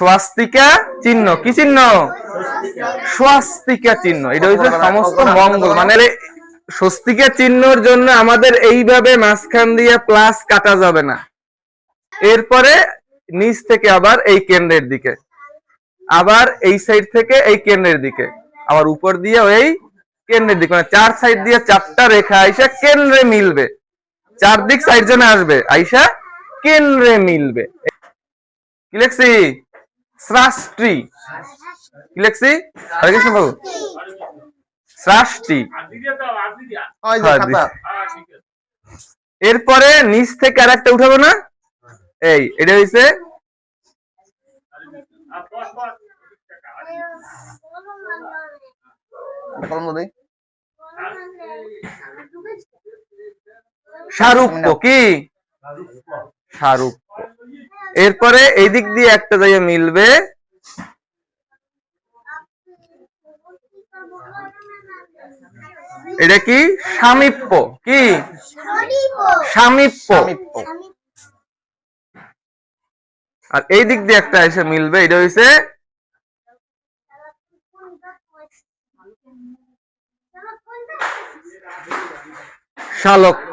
স্বাস্তিকা চিহ্ন, কি চিহ্ন? স্বাস্তিকা চিহ্ন। এটা হচ্ছে সমস্ত মঙ্গল, মানে স্বস্তিকা চিহ্নর জন্য আমাদের এইভাবে মাঝখান দিয়ে প্লাস কাটা যাবে না। এরপরে নিচ থেকে আবার এই কেন্দ্রের দিকে, আবার এই সাইড থেকে এই কেন্দ্রের দিকে, আবার উপর দিয়ে এই কেন্দ্রের দিকে, মানে চার সাইড দিয়ে চারটা রেখা আইসা কেন্দ্রে মিলবে, চারদিক সাইড জনে আসবে, আইসা কেন্দ্রে মিলবে। কি লেখছি? স্রাষ্টি। কি লেখছি? হরে কৃষ্ণ বাবু, স্রাষ্টি। এরপরে নিচ থেকে আর একটা উঠাবো না, এই এটা হইছে শাহরুক্ষ। কি? শাহরুক্ষ। এরপরে এই দিক দিয়ে একটা জায়গায় মিলবে, এটা কি? সামীপ্য। কি? সামীপ্য। আর এই দিক দিয়ে একটা এসে মিলবে, এটা হইছে শালক্য।